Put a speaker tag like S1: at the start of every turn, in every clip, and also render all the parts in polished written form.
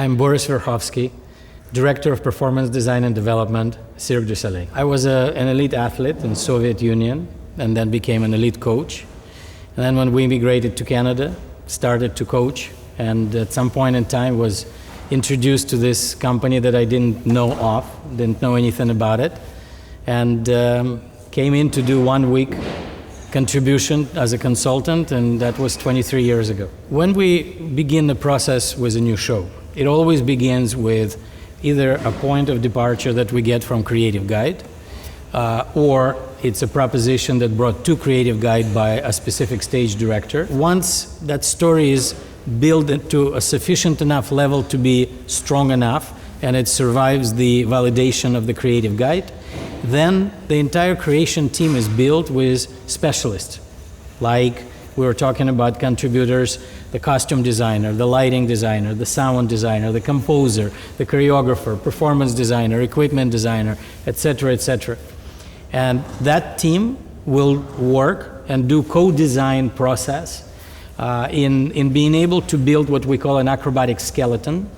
S1: I'm Boris Verkhovsky, Director of Performance Design and Development, Cirque du Soleil. I was an elite athlete in the Soviet Union and then became an elite coach. And then when we immigrated to Canada, started to coach, and at some point in time was introduced to this company that I didn't know of, didn't know anything about it, and came in to do 1 week contribution as a consultant, and that was 23 years ago. When we begin the process with a new show, it always begins with either a point of departure that we get from Creative Guide, or it's a proposition that brought to Creative Guide by a specific stage director. Once that story is built to a sufficient enough level to be strong enough, and it survives the validation of the Creative Guide, then the entire creation team is built with specialists. Like we were talking about contributors, the costume designer, the lighting designer, the sound designer, the composer, the choreographer, performance designer, equipment designer, etc., etc. And that team will work and do co-design process in being able to build what we call an acrobatic skeleton,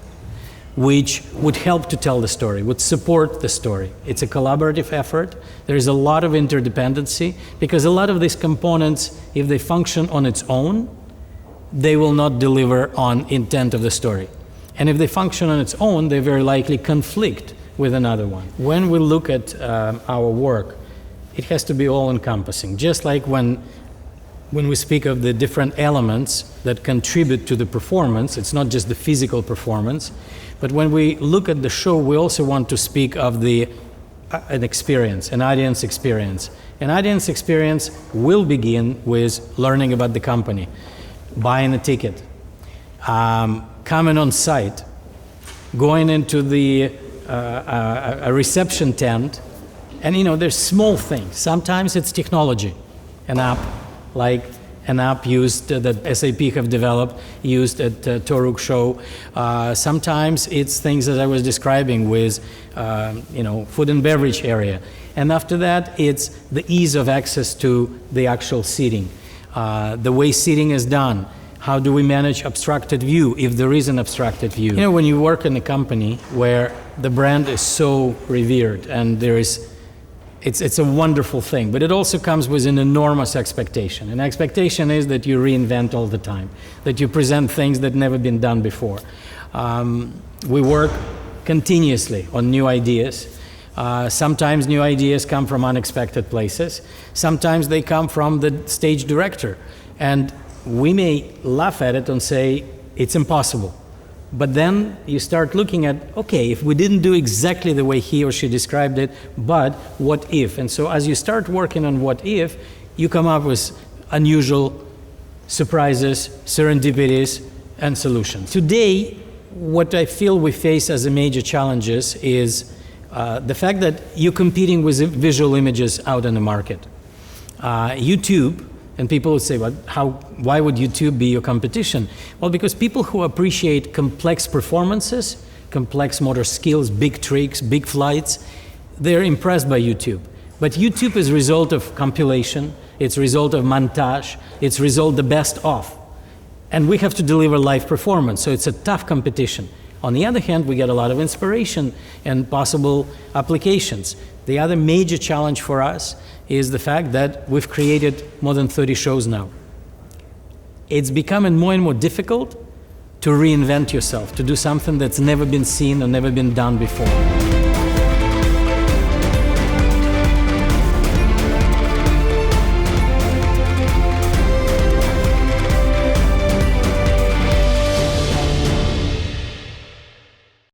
S1: which would help to tell the story, would support the story. It's a collaborative effort. There is a lot of interdependency, because a lot of these components, if they function on its own, they will not deliver on intent of the story. And if they function on its own, they very likely conflict with another one. When we look at our work, it has to be all-encompassing. Just like when we speak of the different elements that contribute to the performance, it's not just the physical performance, but when we look at the show, we also want to speak of an experience, an audience experience. An audience experience will begin with learning about the company, buying a ticket, coming on site, going into a reception tent, and there's small things. Sometimes it's technology, an app, like an app used that SAP have developed, used at Toruk show. Sometimes it's things that I was describing with, food and beverage area. And after that, it's the ease of access to the actual seating, the way seating is done. How do we manage abstracted view, if there is an abstracted view? When you work in a company where the brand is so revered and it's a wonderful thing, but it also comes with an enormous expectation. An expectation is that you reinvent all the time, that you present things that never been done before. We work continuously on new ideas. Sometimes new ideas come from unexpected places. Sometimes they come from the stage director. And we may laugh at it and say, it's impossible. But then you start looking at, okay, if we didn't do exactly the way he or she described it, but what if? And so as you start working on what if, you come up with unusual surprises, serendipities, and solutions. Today, what I feel we face as a major challenges is the fact that you're competing with visual images out in the market. YouTube, and people would say, well, why would YouTube be your competition? Well, because people who appreciate complex performances, complex motor skills, big tricks, big flights, they're impressed by YouTube. But YouTube is a result of compilation, it's a result of montage, it's a result the best of. And we have to deliver live performance, so it's a tough competition. On the other hand, we get a lot of inspiration and possible applications. The other major challenge for us is the fact that we've created more than 30 shows now. It's becoming more and more difficult to reinvent yourself, to do something that's never been seen or never been done before.